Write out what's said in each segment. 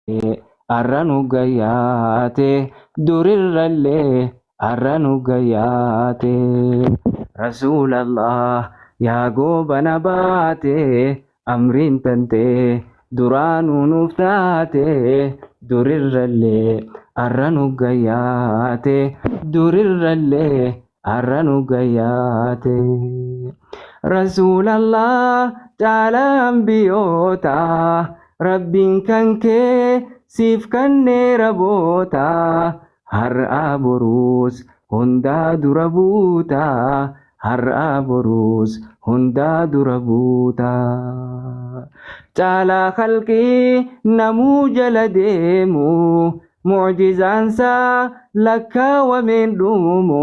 arranu gayyaate durirrallee arranu gayyaate rasuulallah yaa goobana baate amriin tante duraanuu nuuf taate durirrallee arranu gayyaate durirrallee arranu gayyaate rasuulallah caalaa ambiyoota rabbiin kan kee siif kanneera boota har'aa boruus hundaa dura buuta har'aa boruus hundaa dura buuta caalaa khalqii namuu jala deemu mucjizaansaa lakkaawameen dhumu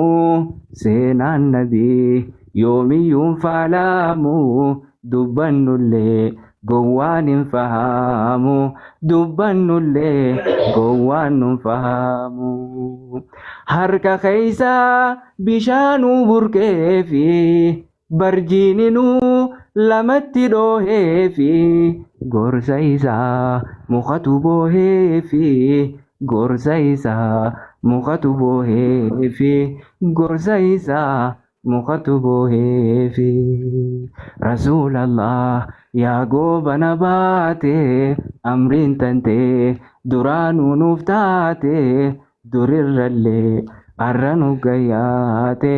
seenaan nabii yoomiyyuun faalamu dubbannullee gowwaan hin fahamu dubbannullee gowwaan nun fahamu harka keeysaa bishaanuu burqeefi barjiininuu lamatti dhooheefi gorsa isaa mukatu booheefi gorsa isaa mukatu booheefi gorsa isaa mukatu booheefi rasuulallah yaa goobana baate amriin tante duraanuu nuuf taate durirrallee arranu gayyaate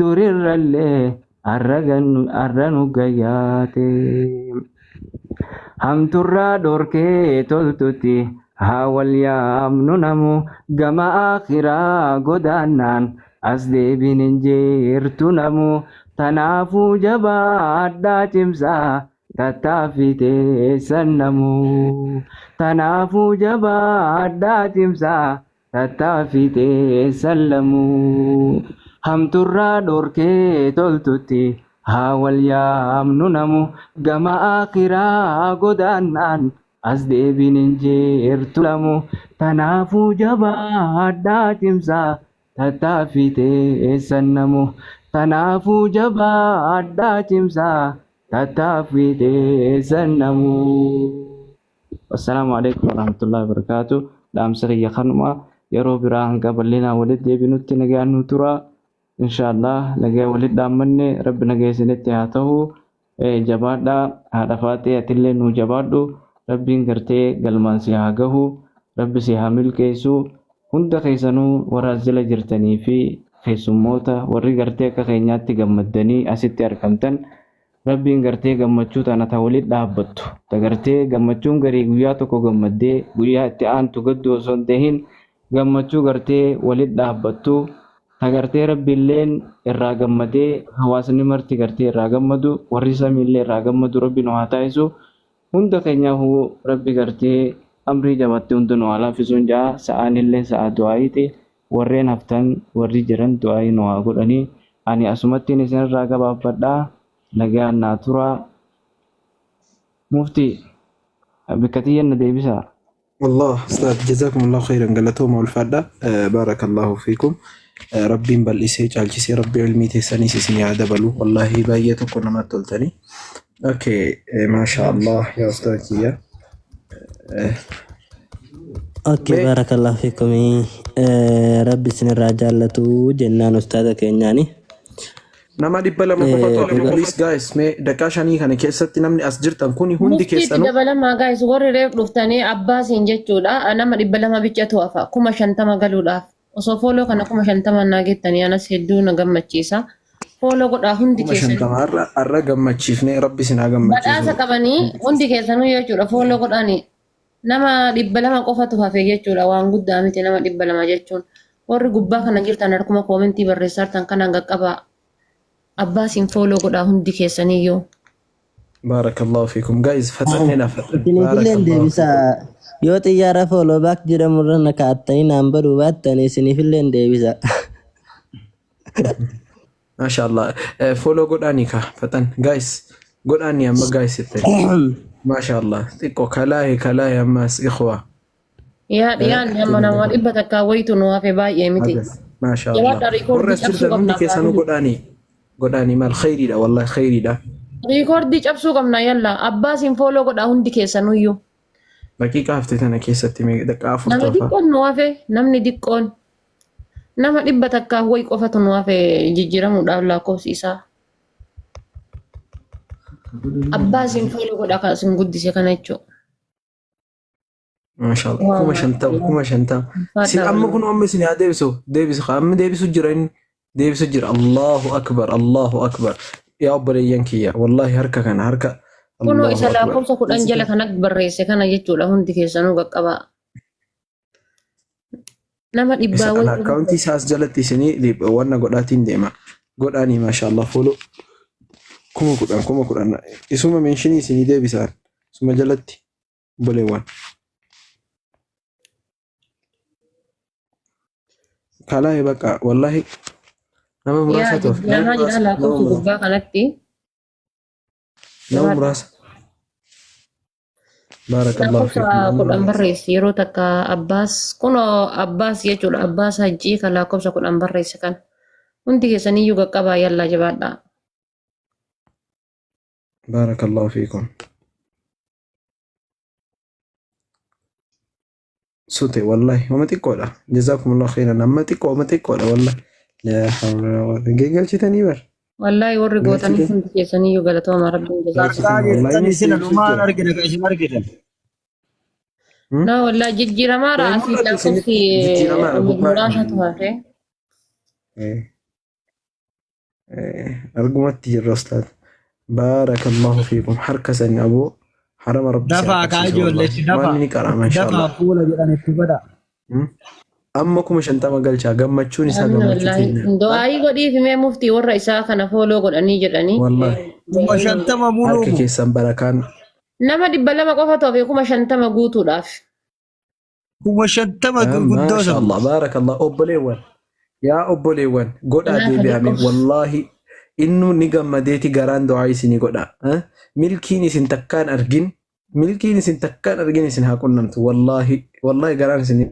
durirrallee arranu gayyaate hamturraa dhorkee toltutti haa wal yaamnu namu gama akhiraa godaannaan as deebiin hin jirtu namu tanaafuu jabaadhaa cimsaa tattaaffitee sannamu tanaafuu jabaadhaa cimsaa tattaaffitee sallamu hamturraa dhorkee toltutti haa wal yaamnu namu gama akhiraa godaannaan as deebiin hin jirtu namu tanaafuu jabaadhaa cimsaa tattaaffitee sannamu tanaafuu jabaadhaa cimsaa tattaaffitee sannamu. Wassalaamu alaikum warahmatullahi wabarakaatuh. Dhaamsa kiyya kanuma yeroo biraa hanga bal'inaa walitti deebinutti nagaan nu tura. Inshaallah nagaa walitti dhaammanne rabbi nagaa isinitti haa ta'u. Jabaadhaa haadha faatee atillee nu jabaadhu. Rabbiin gartee galmaan si haa gahu. Rabbi si haa milkeessu. Hunda keessanuu warra as jala jirtanii fi keessummoota warri gartee akka keenyaatti gammaddanii asitti argamtan rabbiin gartee gammachuu tana ta walitti dhaabbattu ta gartee gammachuun garii guyyaa tokko gammaddee guyyaa itti aantu gaddu osoo hin ta'in gammachuu gartee walitti dhaabbattu ta gartee rabbiilleen irraa gammadee hawaasni marti gartee irraa gammadu warri samiillee irraa gammadu rabbi nu haa taasisu hunda keenyaafuu rabbi gartee amrii jabaatti hundi nu haa laaffisuun jaa sa'aanillee sa'a du'aayiiti warreen haftan warri jiran du'aayii nu haa godhanii ani asumattiin isinirraa gabaabadhaa nagaan naa tura muftii bikkatiyyan na deebisaa. والله أستاذ جزاكم الله خيرا قالتهم والفادة بارك الله فيكم ربي بل إسيج الجسي ربي علمي تساني سيسني عدبلو والله بايتكم ما تلتني أوكي ما شاء الله يا أستاذ كيا اوكي بارك الله فيكم ربي سن الرجالة جنان استاذك يعني nama dhibba lama qofatu hafe please guys mee daqiiqaa shanii kana keessatti namni as jirtan kuni hundi keessanuu muftii dabalamaa guys warri reef dhuftanii abbaasiin jechuudha nama dhibba lama bichatu hafa 50 galuudhaaf osoo fooloo kana 50 naa geettanii anas hedduu na gammachiisa fooloo godhaa hundi keessanii arra gammachiifnee rabbi sinaa gammachiisu badhaasa qabanii hundi keessanuu jechuudha fooloo godhaanii nama dhibba lama qofatu hafe jechuudha waan guddaa miti nama dhibba lama jechuun warri gubbaa kana jirtan harkuma koomentii barreessartan kana qaqqabaa Abbaasin follow godhaa hundi keessaniyyuu. Barakallahu fiikum guys fatannina Isinifilleen deebisa yoo xiyyaara follow back jedhamurra na kaa'attanii naan baduu baattanii isinifilleen deebisa. Mashallah follow godhaanii ka fatan guys godhaanii amma guys itti mashallah xiqqoo kalaahi ammas ikhwa. Yaan amma nama dhibba takkaa wayitu nu hafe baay'ee miti. Mashallah warra sirda hundi keessanuu godhaanii. godhaanii maal khayriidha wallahi khayriidha riikoordii cabsuu qabna yalla abbaasin fooloo godhaa hundi keessanuyyuu daqiiqaa haftee tana keessatti daqiiqaa afur Nama tafa. diqqoon nu hafe namni diqqoon nama 100 takkaaf wayi qofatu nu hafe jijjiiramuudhaaf lakkoofsi isaa. Abbaa isin fooloo godha kan isin guddise kana jechuudha. Maashaallah. Kuma shantama. Si amma kun amma isin yaa deebisu amma deebisu jira inni deebisu jira. Allahu akbar Allahu akbar. Yaa obboleeyyan kiyya wallahi harka kana harka. Kunoo isa lakkoofsa 10 jala kana barreesse kana jechuudha hundi keessanuu qaqqabaa. Nama dhibbaa Isa akkaawuntii isaas jalatti isinii wanna godhaatiin deema. Godhaanii maashaallah fooloo. Kuma kudhan. Isuma meenshinii isinii deebisaan. Isuma jalatti obboleewwan. Kalaa baqa wallahi nama muraasa yaa ta'uuf. jijjiiramaa jira lakkoofsa gubbaa kanatti. Nama muraasa. Baarakallahu Lakkoofsa 10 barreesse yeroo takka abbaas kunoo abbaas jechuudha abbaas hajjii kan lakkoofsa 10 barreesse kan hundi keessaniyyuu qaqqabaa yallaa jabaadhaa. Baarakallahu fiikum. Sute wallahi wama xiqqoodha. Jazakumullahu khairan. Amma xiqqoodha wallahi. La hawla wala quwwata. Geeggalchitanii bar. Wallaahi warri gootanii hundi keessaniyyuu galatooma rabbiin jazaakum. Na wallaahi jijjiiramaadha asii lakkoofsi muraasatu hafe. Argumatti jirra ustaad. Baarakallahu fiikum. Harka sani aboo harama rabbi. Dafaa kaayyo leetti dafaa. Maalni qara maashaallah. Dafaa fuula jedhan itti godha. Amma 50 galchaa gammachuun isaa gammachuu keenya. Du'aayii godhiif himee muftii warra isaa kana fooloo godhanii jedhanii. Wallahi. 50 Harka muluumu. keessan barakaan. Nama 200 qofa ta'e 50 guutuudhaaf. 50 guddoo sana. Maashaallah baarakallah obboleewwan. Yaa obboleewwan godhaa deebi'ame wallahi innu ni gammadeeti garaan du'aa isinii godha. Milkiin isin takkaan argin isin haa qunnamtu wallahi garaan isinii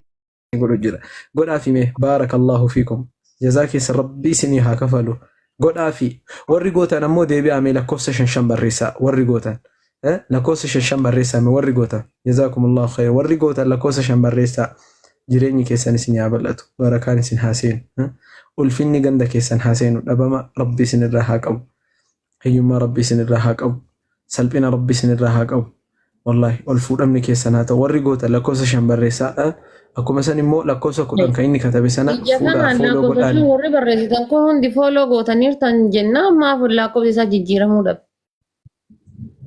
godhu jira. Godhaa fi mee baarakallahu fiikum. Jazaa keessa rabbi isinii haa kafalu. Godhaa fi warri gootan ammoo deebi'ame lakkoofsa 5 barreessaa warri gootan. Lakkoofsa 5 barreessaa warri gootan. Jazaakumullahu khayr. Warri gootan lakkoofsa 5 barreessaa. Jireenyi keessan isin yaa bal'atu. Barakaan isin haa seenu. Ulfinni ganda keessan haa seenu. Dhabama rabbi isin irraa haa qabu. Hiyyummaa rabbi isin irraa haa qabu. Salphina rabbi isin irraa haa qabu. Wallahi ol fuudhamni keessan haa ta'u. Warri gootan lakkoofsa 5 barreessaa. Akkuma san immoo lakkoofsa 10 kan inni katabe sana fuudhaa fooloo godhaan. Warri barreessitan kun hundi fooloo gootaniirtan jennaan maaf lakkoofsi isaa jijjiiramuu dhabe.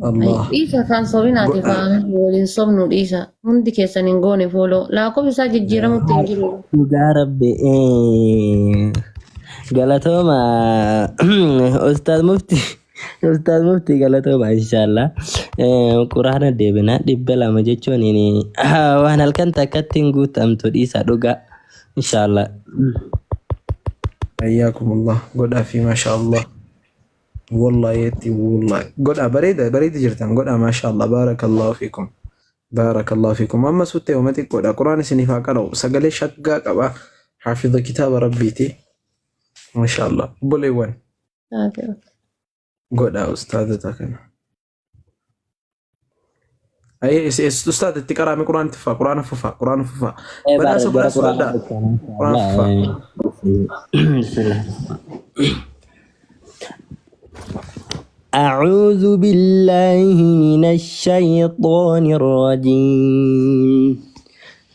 Allah. Dhiisa kan sobinaati faamii waliin sobnu dhiisa. Hundi keessan hin goone fooloo. Lakkoofsi isaa jijjiiramutti hin jiru. Dhugaa rabbi galatooma Ustaad Muftii galatooma inshallah. Quraana deebina 200 jechuun waan halkan takkatti hin guutamtu dhiisa dhugaa inshallah. Ayyakumullah godhaa fi maashaallah. Wallahi yetti wallahi godhaa bareeda jirtan godhaa maashaallah baarakallahu fiikum. Baarakallahu fiikum. Amma suttee wama xiqqoodha. Quraan isiniif haa qara'u. Sagalee shaggaa qaba. Haafiza kitaaba rabbiiti. Maashaallah. Obboleewwan. Godhaa ustaadota kana. Ustaad itti qaraame quraan itti fufaa. Quraan fufaa. Badhaasa fudhaa. Quraan fufaa. أعوذ بالله من الشيطان الرجيم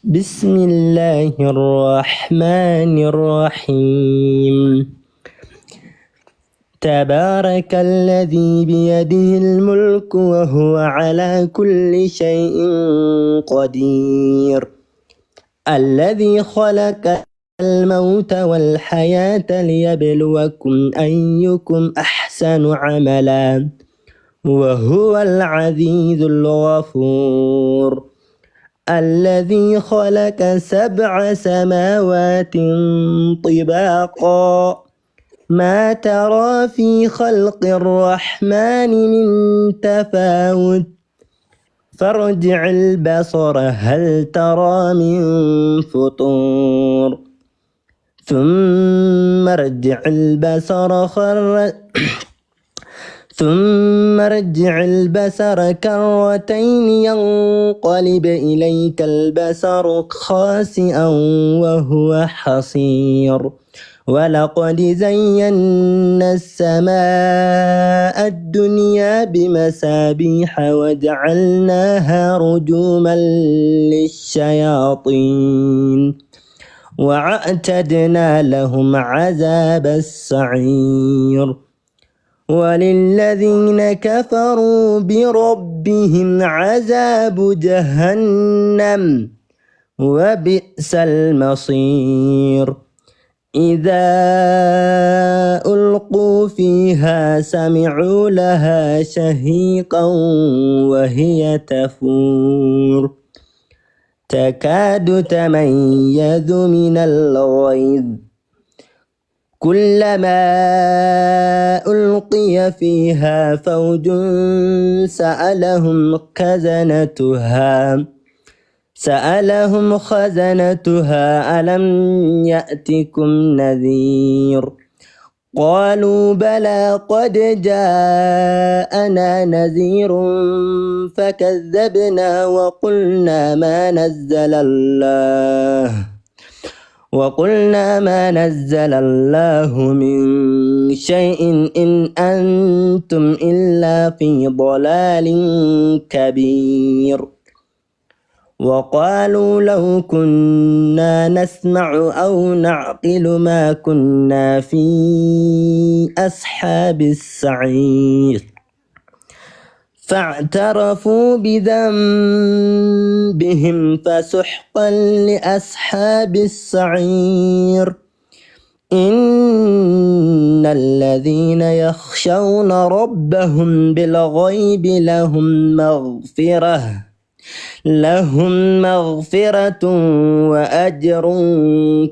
بسم الله الرحمن الرحيم تبارك الذي بيده الملك وهو على كل شيء قدير الذي خلق الموت والحياة ليبلوكم أيكم أحسن عملا وهو العزيز الغفور الذي خلق 7 سماوات طباقا ما ترى في خلق الرحمن من تفاوت فارجع البصر هل ترى من فطور ثم ارجع البصر ثم ارجع البصر كرتين ينقلب إليك البصر خاسئا وهو حصير ولقد زينا السماء الدنيا بمصابيح وجعلناها رجوما للشياطين وأعتدنا لهم عذاب السعير وللذين كفروا بربهم عذاب جهنم وبئس المصير إذا ألقوا فيها سمعوا لها شهيقا وهي تفور تكاد تميز من الغيظ كلما ألقي فيها فوج سألهم خزنتها ألم يأتكم نذير قالوا بلى قد جاءنا نذير فكذبنا وقلنا ما نزل الله من شيء إن أنتم إلا في ضلال كبير وقالوا لو كنا نسمع أو نعقل ما كنا في أصحاب السعير فاعترفوا بذنبهم فسحقا لأصحاب السعير إن الذين يخشون ربهم بالغيب لهم مغفرة وأجر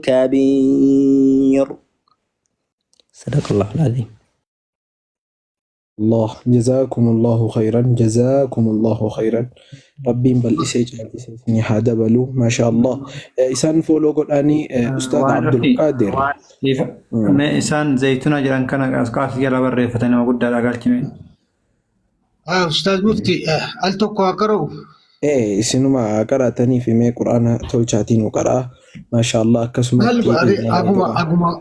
كبير صدق الله العظيم الله جزاكم الله خيرا ربين بل إسيني هذا بلو ما شاء الله إسان فولو قد أني أستاذ عبد القادر ما إسان زيتون جران كان أسقاف جلا بري فتنا وقد قال كمين أستاذ مفتي ألتقوا أقرأوا إسنما قرأتني في مي قرآن تولشاتين وقرأ ما شاء الله كسمة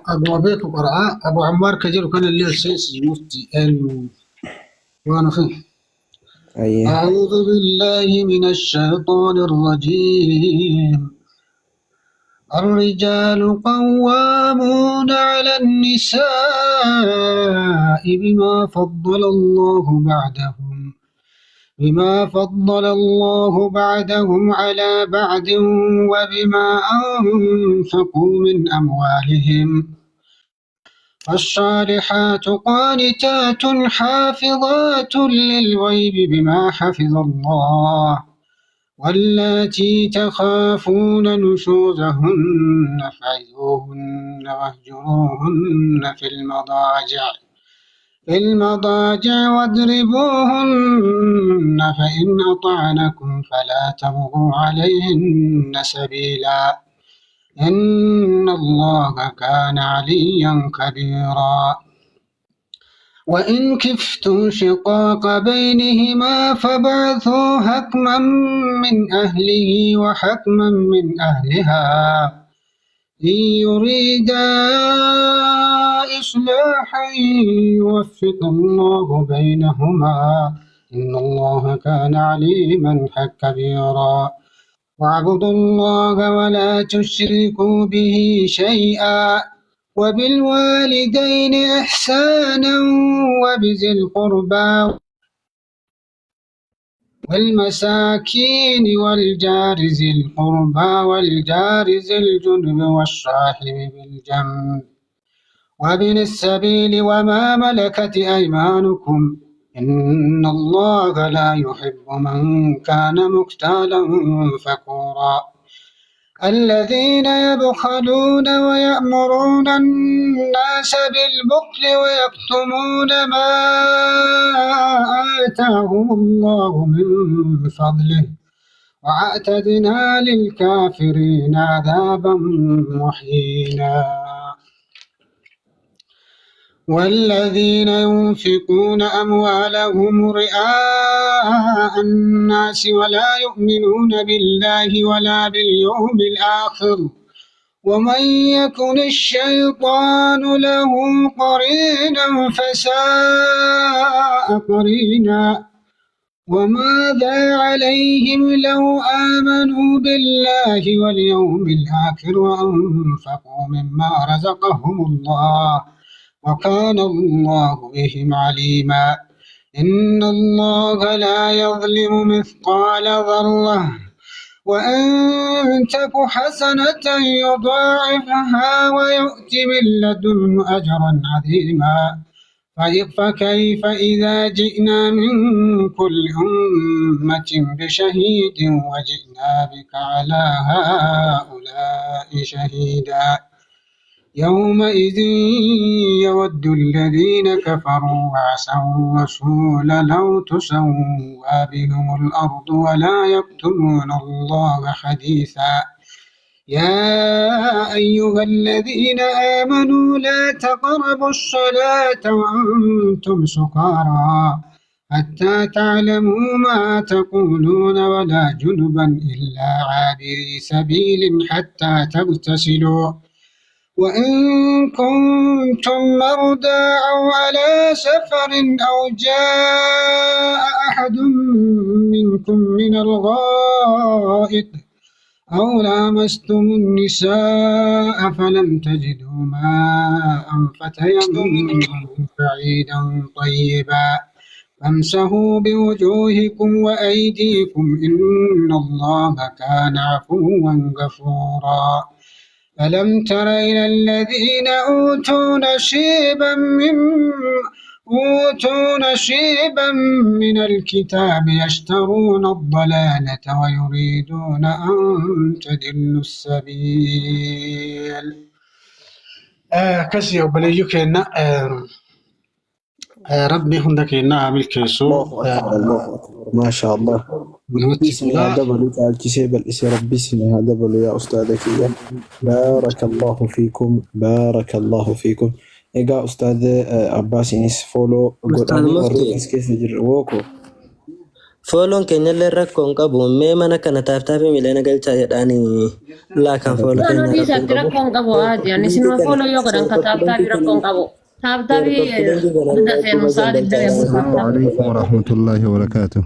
أبو بيت وقرأ أبو عمار كجر كان اللي السيس مفتي وأنا فيه أعوذ بالله من الشيطان الرجيم الرجال قوامون على النساء بما فضل الله بعدهم على بعد وبما أنفقوا من أموالهم الصالحات قانتات حافظات للغيب بما حفظ الله واللاتي تخافون نشوزهن فعظوهن واهجروهن في المضاجع واضربوهن فإن أطعنكم فلا تبغوا عليهن سبيلا إن الله كان عليا كبيرا وإن كفتم شقاق بينهما فابعثوا حكما من أهله وحكما من أهلها إن يريدا إصلاحا يوفق الله بينهما إن الله كان عليما كبيرا واعبدوا الله ولا تشركوا به شيئا وبالوالدين إحسانا وبذي القربى والمساكين والجار ذي القربى والجار ذي الجنب والصاحب بالجنب وابن السبيل وما ملكت أيمانكم إن الله لا يحب من كان مختالا فخورا الذين يبخلون ويأمرون الناس بالبخل ويكتمون ما آتاهم الله من فضله وأعتدنا للكافرين عذابا مهينا والذين ينفقون أموالهم رئاء الناس ولا يؤمنون بالله ولا باليوم الآخر ومن يكن الشيطان له قرينا فساء قرينا وماذا عليهم لو آمنوا بالله واليوم الآخر وأنفقوا مما رزقهم الله وكان الله بهم عليما إن الله لا يظلم مثقال ذرة وإن تك حسنة يضاعفها ويؤت من لدنه أجرا عظيما فكيف إذا جئنا من كل أمة بشهيد وجئنا بك على هؤلاء شهيدا يومئذ يود الذين كفروا وعصوا الرسول لو تسوى بهم الأرض ولا يكتمون الله حديثا يا أيها الذين آمنوا لا تقربوا الصلاة وأنتم سكارى حتى تعلموا ما تقولون ولا جنبا إلا عابري سبيل حتى تغتسلوا وإن كنتم مرضى أو على سفر أو جاء أحد منكم من الغائط أو لامستم النساء فلم تجدوا ماء فتيمموا بعيدا طيبا فامسحوا بوجوهكم وأيديكم إن الله كان عفوا غفورا ألم تر إلى الذين أوتوا نصيبا من الكتاب يشترون الضلالة ويريدون أن تضلوا السبيل كسي وبليو كينا ربي هندك إنا عامل كيسو الله أكبر ما شاء الله اسمي هذا بلو تعال كسيب الاسي ربي اسمي هذا بلو يا أستاذك بارك الله فيكم بارك الله فيكم إيجا أستاذ عباس إنس فولو أستاذ مفتي كيف يجري ووكو فولون كينيا لركون قبو ميمانا كان تافتافي ميلانا قلتا يداني لا كان فولو Anu كينيا di sakit rakon kabo aja. Ani sinma follow yo kadang kata tabi rakon kabo. Tabi benda saya nusa di dalam السلام عليكم ورحمة الله وبركاته.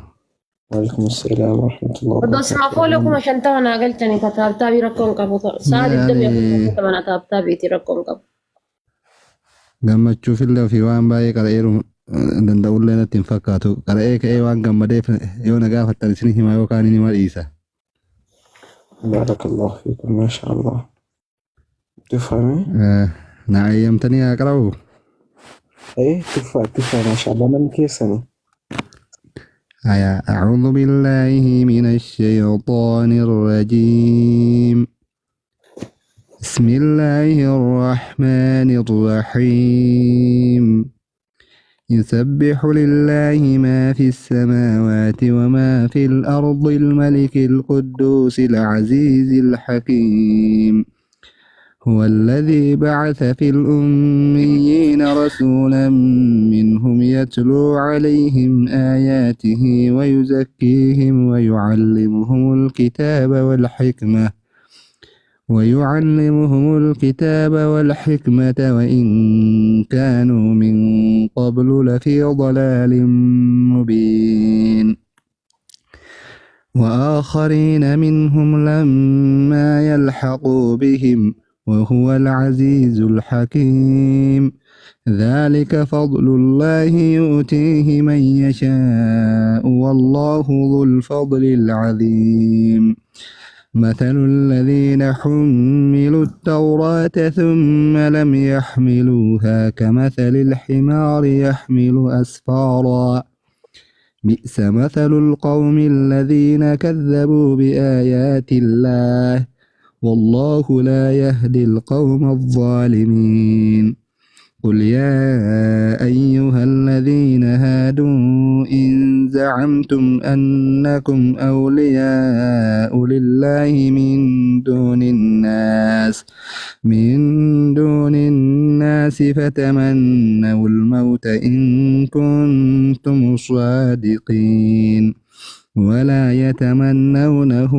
وعليكم السلام ورحمة الله Odo sinma follow kuma shanta wana gal tani kata tabi rakon kabo. Sa di dalam يعني ya mana tabi iti rakon kabo. gammachuu fillee fi waan baay'ee qara'eeru danda'ullee natti hin fakkaatu. Qara'ee ka'ee waan gammadeef yoo na gaafattan isin hima yookaan inni dhiisa. بارك الله فيكم ما شاء الله تفهمي؟ Na ayyamtanii haa qara'u. ايه تفهم ما شاء الله من كيسني أعوذ بالله من الشيطان الرجيم. بسم الله الرحمن الرحيم. يسبح لله ما في السماوات وما في الأرض الملك القدوس العزيز الحكيم. هو الذي بعث في الأميين رسولا منهم يتلو عليهم آياته ويزكيهم ويعلمهم الكتاب والحكمة وإن كانوا من قبل لفي ضلال مبين. وآخرين منهم لما يلحقوا بهم وهو العزيز الحكيم. ذلك فضل الله يؤتيه من يشاء والله ذو الفضل العظيم. مثل الذين حملوا التوراة ثم لم يحملوها كمثل الحمار يحمل أسفارا. بئس مثل القوم الذين كذبوا بآيات الله والله لا يهدي القوم الظالمين. قل يا أيها الذين هادوا إن زعمتم أنكم أولياء لله من دون الناس فتمنوا الموت إن كنتم صادقين ولا يتمنونه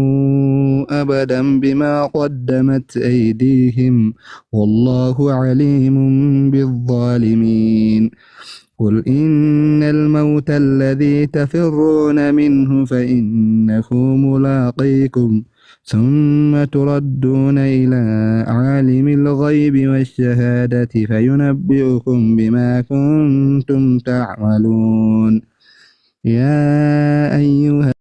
أبدا بما قدمت أيديهم والله عليم بالظالمين قل إن الموت الذي تفرون منه فإنه ملاقيكم ثم تردون إلى عالم الغيب والشهادة فينبئكم بما كنتم تعملون يا أيها